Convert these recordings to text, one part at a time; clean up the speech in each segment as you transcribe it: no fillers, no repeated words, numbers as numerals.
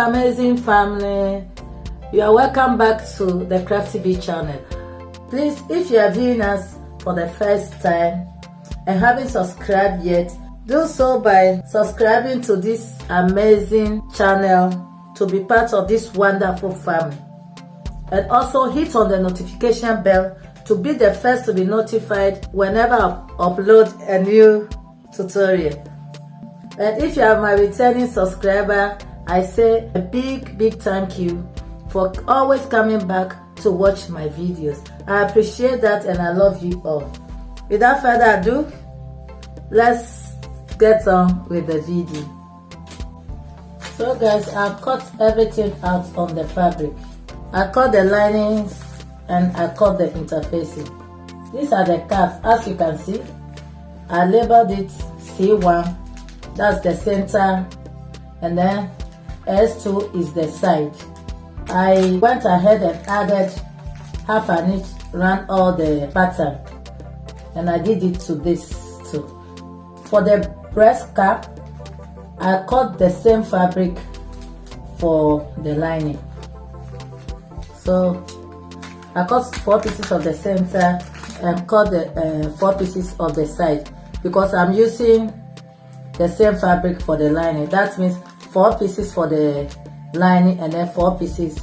amazing family, you are welcome back to the Crafty channel. Please, if you are viewing us for the first time and haven't subscribed yet, do so by subscribing to this amazing channel to be part of this wonderful family, and also hit on the notification bell to be the first to be notified whenever I upload a new tutorial. And if you are my returning subscriber, I say a big thank you for always coming back to watch my videos. I appreciate that and I love you all. Without further ado, let's get on with the video. So guys, I've cut everything out on the fabric. I cut the linings and I cut the interfacing. These are the cuffs. As you can see, I labeled it C1, that's the center, and then S2 is the side. I went ahead and added half an inch around all the pattern, and I did it to this too. For the breast cap, I cut the same fabric for the lining. So I cut 4 pieces of the center and cut the 4 pieces of the side because I'm using the same fabric for the lining. That means 4 pieces for the lining and then 4 pieces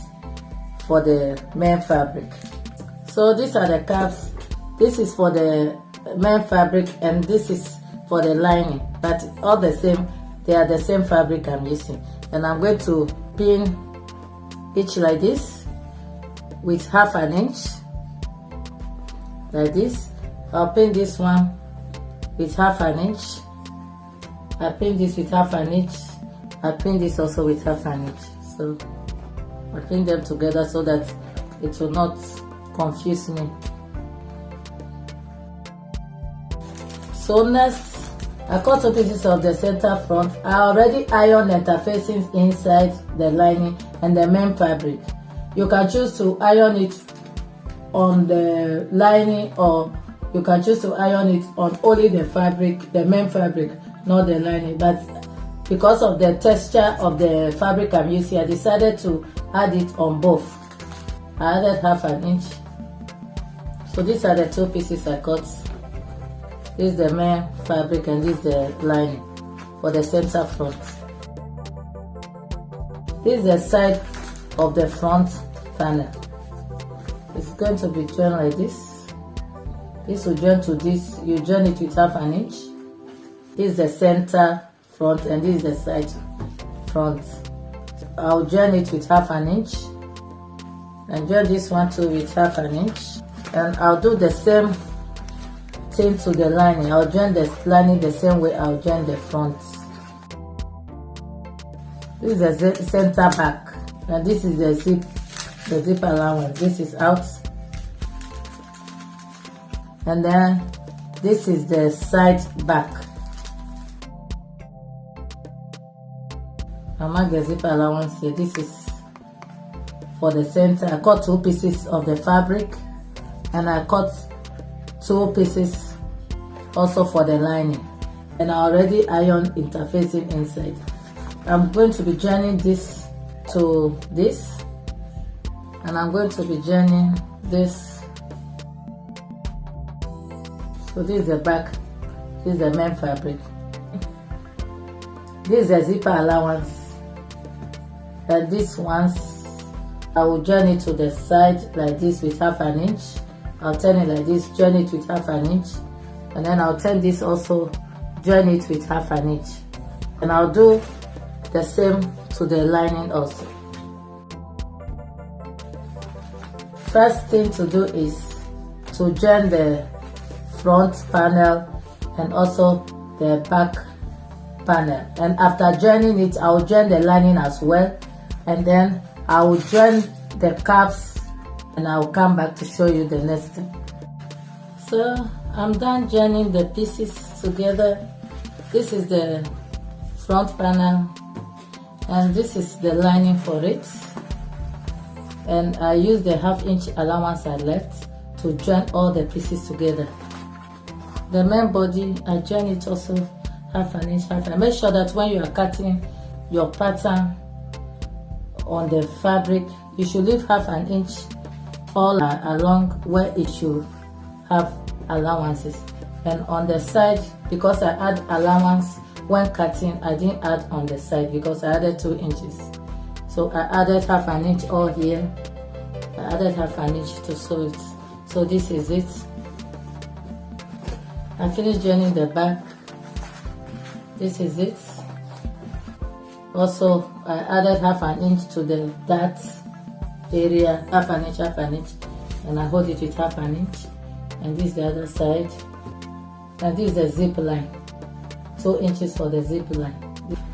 for the main fabric. So these are the caps. This is for the main fabric and this is for the lining, but all the same, they are the same fabric I'm using. And I'm going to pin each like this with half an inch like this. I'll pin this one with half an inch. I pin this with half an inch. I pin this also with half an inch. So I pin them together so that it will not confuse me. So next, I cut 2 pieces of the center front. I already ironed the interfacings inside the lining and the main fabric. You can choose to iron it on the lining, or you can choose to iron it on only the fabric, the main fabric, not the lining. But because of the texture of the fabric I'm using, I decided to add it on both. I added half an inch. So these are the 2 pieces I cut. This is the main fabric and this is the lining for the center front. This is the side of the front panel. It's going to be joined like this. This will join to this. You join it with half an inch. This is the center front and this is the side front. I'll join it with half an inch and join this one too with half an inch, and I'll do the same thing to the lining. I'll join the lining the same way I'll join the front. This is the center back and this is the zip allowance. This is out, and then this is the side back. I mark the zip allowance here. This is for the center. I cut 2 pieces of the fabric and I cut 2 pieces also for the lining, and I already ironed interfacing inside. I'm going to be joining this to this, and I'm going to be joining this. So this is the back, this is the main fabric, this is the zipper allowance, and this ones I will join it to the side like this with half an inch. I'll turn it like this, join it with half an inch, and then I'll turn this also, join it with half an inch, and I'll do the same to the lining also. First thing to do is to join the front panel and also the back panel, and after joining it, I'll join the lining as well, and then I will join the caps and I'll come back to show you the next thing. So I'm done joining the pieces together. This is the front panel and this is the lining for it, and I use the half-inch allowance I left to join all the pieces together. The main body, I join it also half an inch, half an inch. Make sure that when you are cutting your pattern, on the fabric, you should leave half an inch all along where it should have allowances, and on the side, because I add allowance when cutting, I didn't add on the side because I added 2 inches. So I added half an inch all here. I added half an inch to sew it. So this is it. I finished joining the back. This is it. Also, I added half an inch to that area, half an inch, and I hold it with half an inch. And this is the other side. And this is the zip line, 2 inches for the zip line.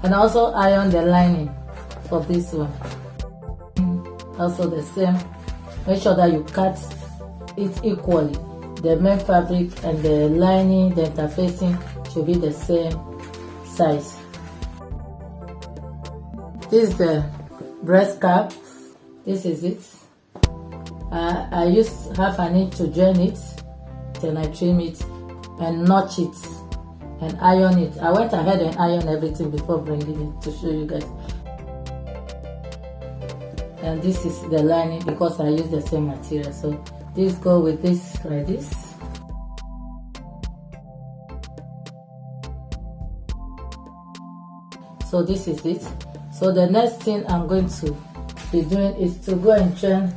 And also iron the lining for this one. Also the same. Make sure that you cut it equally. The main fabric and the lining, the interfacing should be the same size. This is the breast cap. This is it. I used half an inch to join it, then I trim it and notch it and iron it. I went ahead and ironed everything before bringing it to show you guys. And this is the lining because I use the same material. So this go with this like this. So this is it. So the next thing I'm going to be doing is to go and join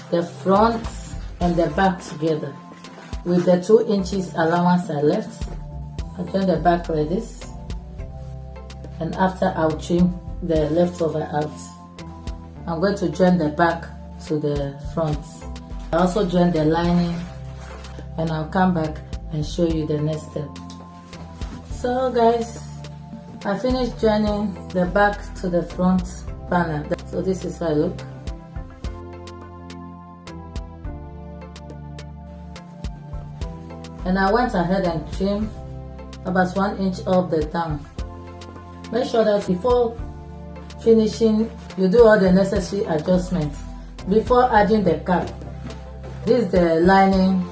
the front and the back together with the 2 inches allowance I left. I'll join the back like this, and after I'll trim the leftover out. I'm going to join the back to the front. I also join the lining, and I'll come back and show you the next step. So guys, I finished joining the back to the front panel. So this is how I look. And I went ahead and trimmed about 1 inch off the down. Make sure that before finishing, you do all the necessary adjustments before adding the cap. This is the lining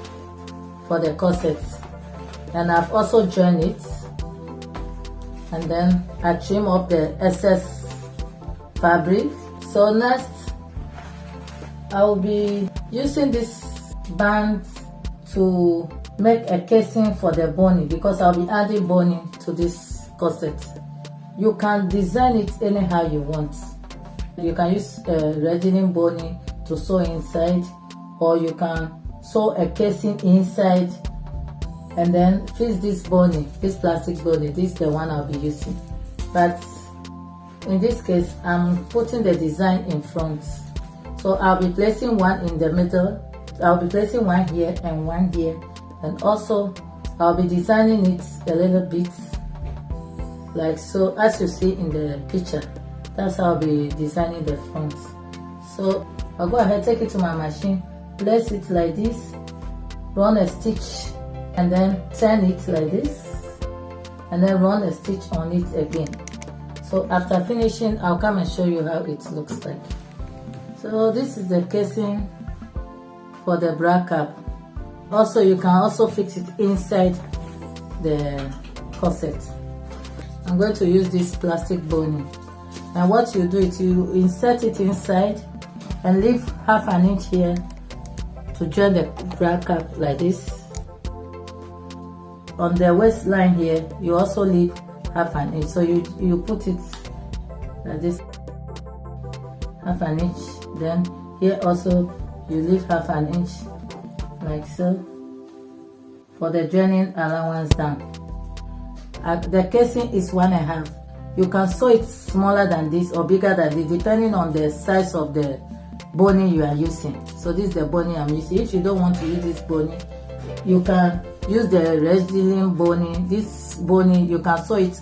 for the corset, and I've also joined it, and then I trim off the excess fabric. So next, I will be using this band to make a casing for the boning, because I'll be adding boning to this corset. You can design it anyhow you want. You can use reddening boning to sew inside, or you can sew a casing inside and then fix this boning, this plastic boning. This is the one I'll be using, but in this case I'm putting the design in front. So I'll be placing one in the middle, I'll be placing one here and one here, and also I'll be designing it a little bit like so, as you see in the picture. That's how I'll be designing the front. So I'll go ahead, take it to my machine, place it like this, run a stitch, and then turn it like this, and then run a stitch on it again. So after finishing, I'll come and show you how it looks like. So this is the casing for the bra cap. Also, you can also fix it inside the corset. I'm going to use this plastic boning, and what you do is you insert it inside and leave half an inch here to join the bra cap like this. On the waistline here, you also leave half an inch, so you put it like this, half an inch. Then here also you leave half an inch like so for the joining allowance down. The casing is 1.5. You can sew it smaller than this or bigger than this, depending on the size of the boning you are using. So this is the boning I'm using. If you don't want to use this boning, you can use the resin boning. This boning, you can sew it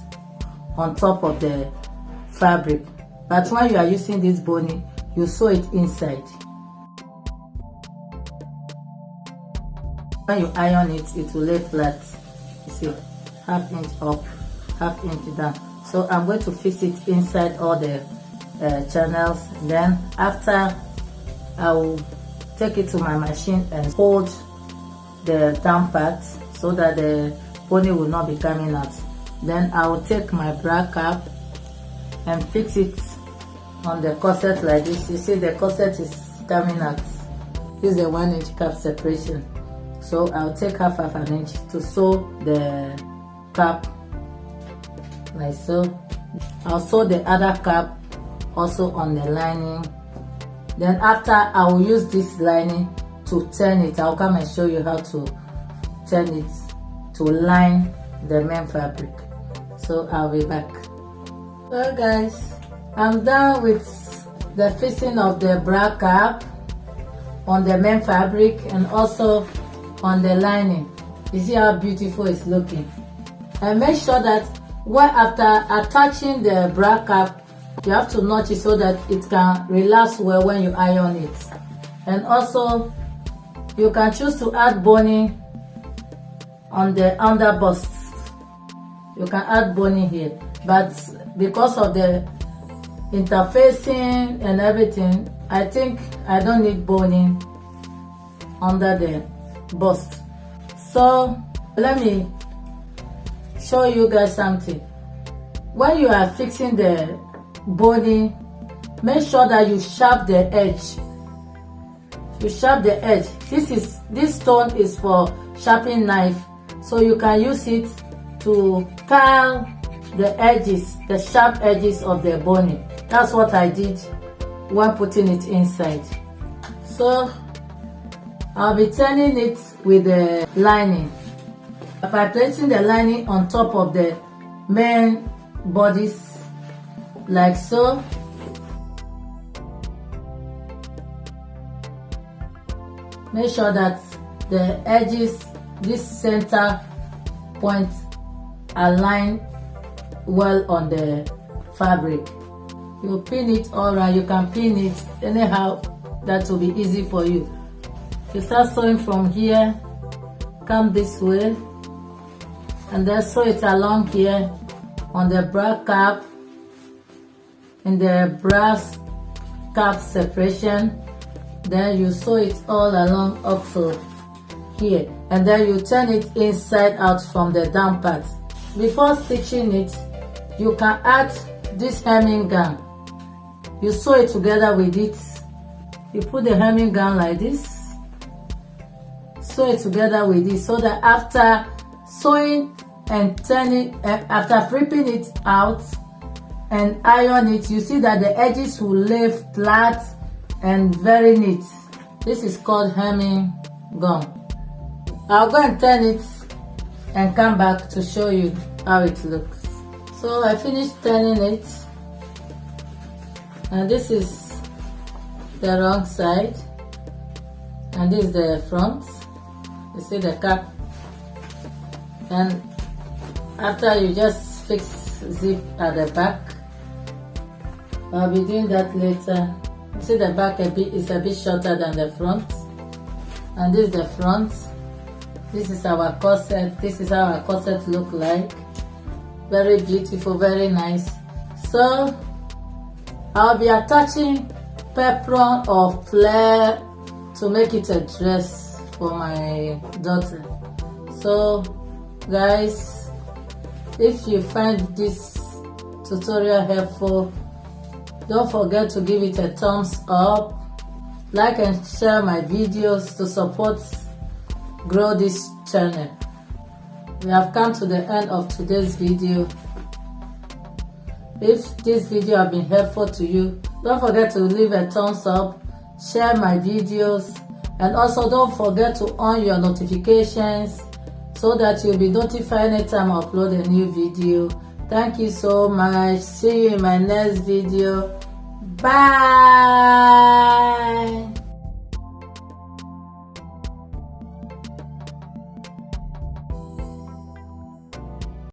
on top of the fabric, but when you are using this boning, you sew it inside. When you iron it, it will lay flat. You see, half inch up, half inch down. So I'm going to fix it inside all the channels. Then after, I will take it to my machine and hold the down part so that the boning will not be coming out. Then I will take my bra cap and fix it on the corset like this. You see the corset is coming out. This is a 1 inch cap separation. So I'll take half an inch to sew the cap like so. I'll sew the other cap also on the lining. Then after, I will use this lining to turn it. I'll come and show you how to turn it to line the main fabric. So I'll be back. So guys, I'm done with the fixing of the bra cap on the main fabric and also on the lining. You see how beautiful it's looking. And make sure that after attaching the bra cap, you have to notch it so that it can relax well when you iron it. And also, you can choose to add boning on the under bust. You can add boning here, but because of the interfacing and everything, I think I don't need boning under the bust. So let me show you guys something. When you are fixing the boning, make sure that you sharp the edge. You sharp the edge. This stone is for sharpening knife, so you can use it to file the edges, the sharp edges of the boning. That's what I did when putting it inside. So I'll be turning it with the lining by placing the lining on top of the main bodice like so. Make sure that the edges, this center point, align well on the fabric. You pin it all right. You can pin it anyhow, that will be easy for you. You start sewing from here, come this way, and then sew it along here on the bra cap, in the brass cap separation. Then you sew it all along up to here, and then you turn it inside out from the down part. Before stitching it, you can add this hemming gun. You sew it together with it. You put the hemming gun like this, sew it together with it, so that after sewing and turning, after flipping it out and iron it, you see that the edges will lay flat and very neat. This is called hemming gun. I'll go and turn it and come back to show you how it looks. So I finished turning it, and this is the wrong side, and this is the front. You see the cap, and after you just fix zip at the back. I'll be doing that later. You see the back is a bit shorter than the front, and this is the front. This is our corset. This is how our corset look like. Very beautiful, very nice. So I'll be attaching pepron or flare to make it a dress for my daughter. So guys, if you find this tutorial helpful, don't forget to give it a thumbs up, like and share my videos to support grow this channel. We have come to the end of today's video. If this video has been helpful to you, don't forget to leave a thumbs up, share my videos, and also don't forget to on your notifications so that you'll be notified anytime I upload a new video. Thank you so much. See you in my next video. Bye.